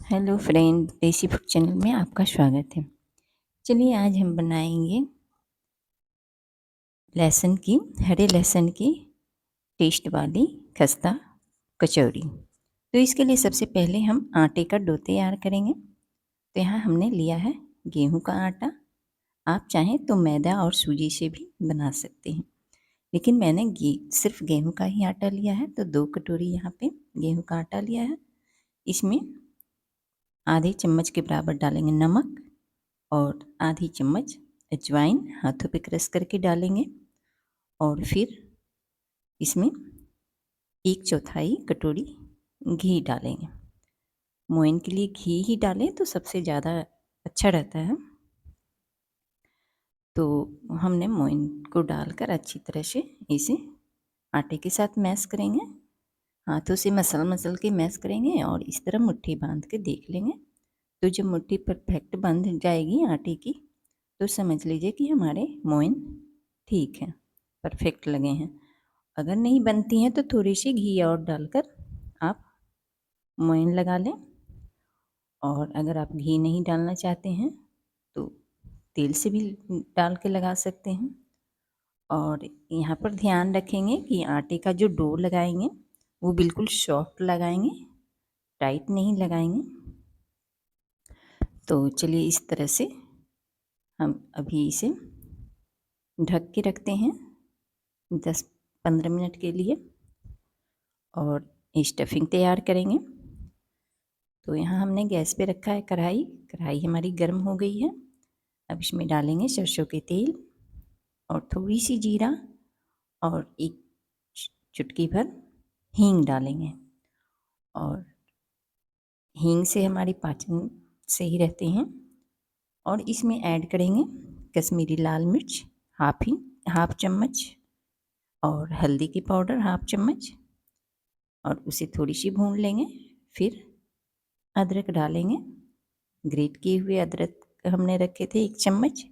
Hello friend, देसी food channel में आपका स्वागत है। चलिए आज हम बनाएंगे हरे लहसुन की टेस्ट वाली खस्ता कचौड़ी। तो इसके लिए सबसे पहले हम आटे का डो तैयार करेंगे। तो यहाँ हमने लिया है गेहूं का आटा। आप चाहें तो मैदा और सूजी से भी बना सकते हैं, लेकिन मैंने सिर्फ गेहूं का ही आटा लिया है। तो 2 कटोरी यहाँ पे गेहूं का आटा लिया है। इसमें आधे चम्मच के बराबर डालेंगे नमक और आधी चम्मच अजवाइन हाथों पे क्रश करके डालेंगे। और फिर इसमें 1/4 कटोरी घी डालेंगे। मोइन के लिए घी ही डालें तो सबसे ज़्यादा अच्छा रहता है। तो हमने मोइन को डालकर अच्छी तरह से इसे आटे के साथ मैश करेंगे। हाथों से मसल के मैश करेंगे और इस तरह मुट्ठी बांध के देख लेंगे। तो जब मुट्ठी परफेक्ट बंध जाएगी आटे की, तो समझ लीजिए कि हमारे मोइन ठीक है, परफेक्ट लगे हैं। अगर नहीं बनती हैं तो थोड़ी सी घी और डालकर आप मोइन लगा लें। और अगर आप घी नहीं डालना चाहते हैं तो तेल से भी डाल के लगा सकते हैं। और यहाँ पर ध्यान रखेंगे कि आटे का जो डो लगाएंगे वो बिल्कुल सॉफ्ट लगाएंगे, टाइट नहीं लगाएंगे। तो चलिए इस तरह से हम अभी इसे ढक के रखते हैं 10-15 मिनट के लिए और स्टफिंग तैयार करेंगे। तो यहाँ हमने गैस पे रखा है कढ़ाई हमारी गर्म हो गई है। अब इसमें डालेंगे सरसों के तेल और थोड़ी सी जीरा और एक चुटकी भर हींग डालेंगे। और हींग से हमारी पाचन सही रहते हैं। और इसमें ऐड करेंगे कश्मीरी लाल मिर्च हाफ चम्मच और हल्दी की पाउडर हाफ चम्मच और उसे थोड़ी सी भून लेंगे। फिर अदरक डालेंगे, ग्रेट किए हुए अदरक हमने रखे थे 1 चम्मच,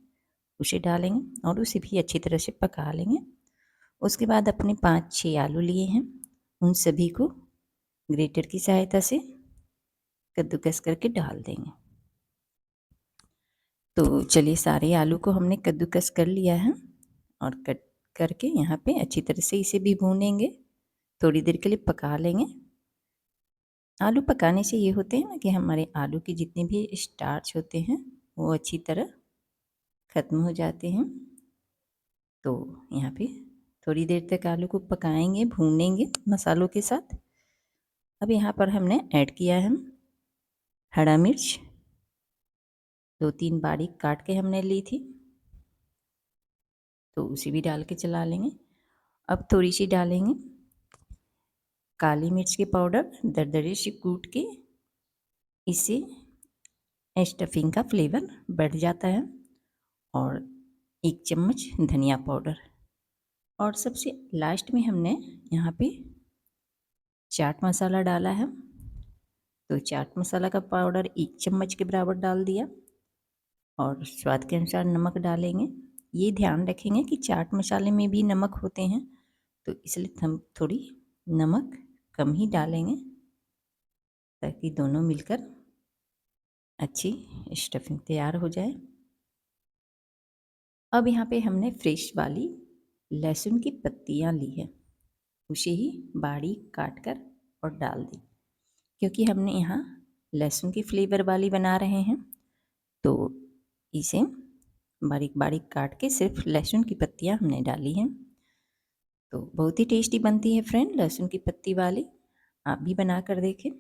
उसे डालेंगे और उसे भी अच्छी तरह से पका लेंगे। उसके बाद अपने 5-6 आलू लिए हैं, उन सभी को ग्रेटर की सहायता से कद्दूकस करके डाल देंगे। तो चलिए सारे आलू को हमने कद्दूकस कर लिया है और कट करके यहाँ पे अच्छी तरह से इसे भी भूनेंगे, थोड़ी देर के लिए पका लेंगे। आलू पकाने से ये होते हैं ना कि हमारे आलू के जितने भी स्टार्च होते हैं वो अच्छी तरह ख़त्म हो जाते हैं। तो यहाँ पे थोड़ी देर तक आलू को पकाएंगे, भूनेंगे मसालों के साथ। अब यहाँ पर हमने ऐड किया है हरा मिर्च, 2-3 बारीक काट के हमने ली थी, तो उसे भी डाल के चला लेंगे। अब थोड़ी सी डालेंगे काली मिर्च के पाउडर दरदरे से कूट के, इससे स्टफिंग का फ्लेवर बढ़ जाता है। और 1 चम्मच धनिया पाउडर और सबसे लास्ट में हमने यहाँ पे चाट मसाला डाला है। तो चाट मसाला का पाउडर 1 चम्मच के बराबर डाल दिया और स्वाद के अनुसार नमक डालेंगे। ये ध्यान रखेंगे कि चाट मसाले में भी नमक होते हैं, तो इसलिए हम थोड़ी नमक कम ही डालेंगे ताकि दोनों मिलकर अच्छी स्टफिंग तैयार हो जाए। अब यहाँ पे हमने फ्रेश वाली लहसुन की पत्तियाँ ली है, उसे ही बारीक काट कर और डाल दी। क्योंकि हमने यहाँ लहसुन की फ्लेवर वाली बना रहे हैं, तो इसे बारीक बारीक काट के सिर्फ लहसुन की पत्तियाँ हमने डाली हैं। तो बहुत ही टेस्टी बनती है फ्रेंड लहसुन की पत्ती वाली, आप भी बना कर देखें।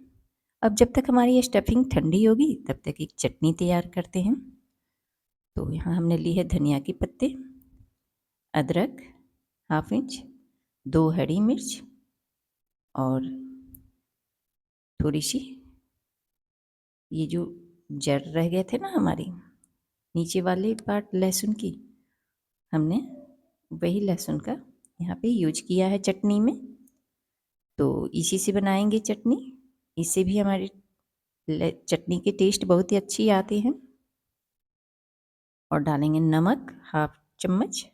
अब जब तक हमारी ये स्टफिंग ठंडी होगी तब तक एक चटनी तैयार करते हैं। तो यहाँ हमने ली है धनिया के पत्ते, अदरक हाफ इंच, 2 हरी मिर्च और थोड़ी सी ये जो जड़ रह गए थे ना हमारी नीचे वाले पार्ट लहसुन की, हमने वही लहसुन का यहाँ पे यूज किया है चटनी में। तो इसी से बनाएंगे चटनी, इससे भी हमारी चटनी की टेस्ट बहुत ही अच्छी आती है। और डालेंगे नमक हाफ चम्मच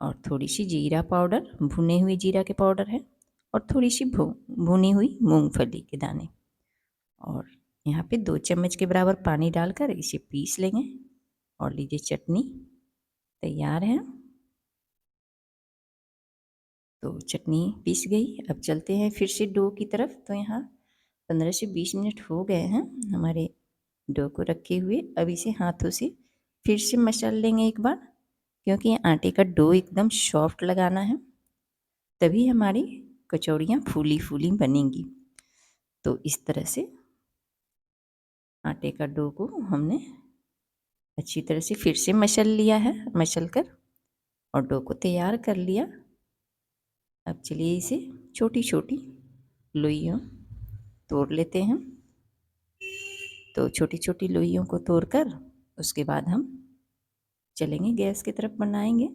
और थोड़ी सी जीरा पाउडर, भुने हुए जीरा के पाउडर है, और थोड़ी सी भुनी हुई मूंगफली के दाने। और यहाँ पे 2 चम्मच के बराबर पानी डालकर इसे पीस लेंगे। और लीजिए चटनी तैयार है। तो चटनी पीस गई। अब चलते हैं फिर से डो की तरफ। तो यहाँ 15 से 20 मिनट हो गए हैं हमारे डो को रखे हुए। अब इसे हाथों से फिर से मसल लेंगे एक बार, क्योंकि आटे का डो एकदम सॉफ्ट लगाना है, तभी हमारी कचौड़ियाँ फूली फूली बनेंगी। तो इस तरह से आटे का डो को हमने अच्छी तरह से फिर से मसल लिया है, मसल कर और डो को तैयार कर लिया। अब चलिए इसे छोटी छोटी लोइयों तोड़ लेते हैं। तो छोटी छोटी लोइयों को तोड़कर उसके बाद हम चलेंगे गैस की तरफ, बनाएंगे।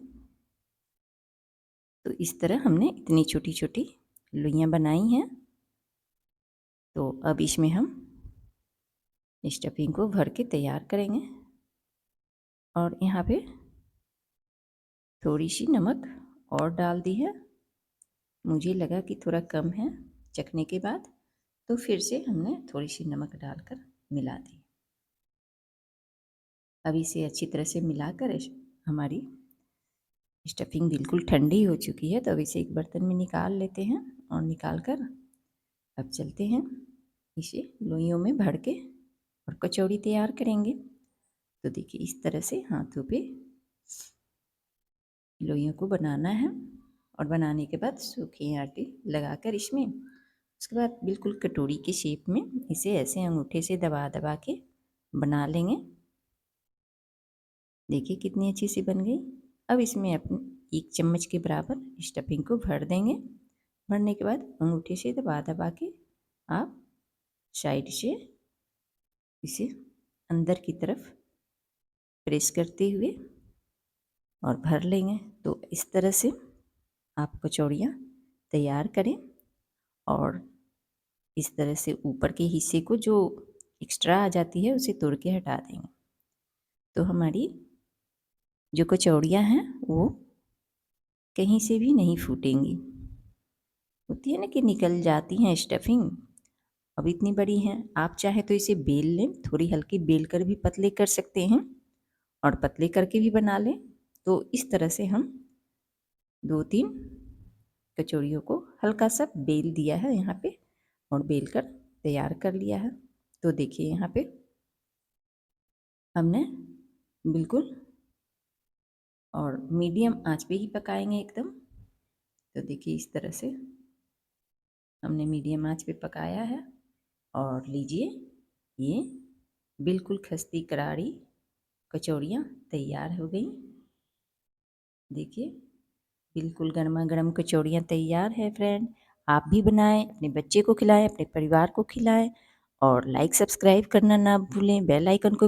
तो इस तरह हमने इतनी छोटी छोटी लोइयाँ बनाई हैं। तो अब इसमें हम स्टफिंग को भर के तैयार करेंगे। और यहाँ पे थोड़ी सी नमक और डाल दी है, मुझे लगा कि थोड़ा कम है चखने के बाद, तो फिर से हमने थोड़ी सी नमक डालकर मिला दी। अब इसे अच्छी तरह से मिलाकर हमारी स्टफिंग बिल्कुल ठंडी हो चुकी है। तो अब इसे एक बर्तन में निकाल लेते हैं और निकाल कर अब चलते हैं इसे लोइयों में भर के और कचौड़ी तैयार करेंगे। तो देखिए इस तरह से हाथों पे लोइयों को बनाना है और बनाने के बाद सूखे आटे लगाकर इसमें, उसके बाद बिल्कुल कटोरी के शेप में इसे ऐसे अंगूठे से दबा दबा के बना लेंगे। देखिए कितनी अच्छी सी बन गई। अब इसमें अपने 1 चम्मच के बराबर स्टफिंग को भर देंगे। भरने के बाद अंगूठे से दबा दबा के आप साइड से इसे अंदर की तरफ प्रेस करते हुए और भर लेंगे। तो इस तरह से आप कचौड़ियाँ तैयार करें और इस तरह से ऊपर के हिस्से को जो एक्स्ट्रा आ जाती है उसे तोड़ के हटा देंगे। तो हमारी जो कचौड़ियाँ हैं वो कहीं से भी नहीं फूटेंगी। होती है ना कि निकल जाती हैं स्टफिंग, अब इतनी बड़ी हैं। आप चाहे तो इसे बेल लें, थोड़ी हल्की बेल कर भी पतले कर सकते हैं और पतले करके भी बना लें। तो इस तरह से हम 2-3 कचौड़ियों को हल्का सा बेल दिया है यहाँ पे और बेल कर तैयार कर लिया है। तो देखिए यहाँ पे हमने बिल्कुल और मीडियम आंच पे ही पकाएंगे एकदम। तो देखिए इस तरह से हमने मीडियम आंच पे पकाया है और लीजिए ये बिल्कुल खस्ती करारी कचौड़ियाँ तैयार हो गई। देखिए बिल्कुल गर्मा गर्म कचौड़ियाँ तैयार है फ्रेंड। आप भी बनाएं, अपने बच्चे को खिलाएं, अपने परिवार को खिलाएं और लाइक सब्सक्राइब करना ना भूलें। बेल आइकन को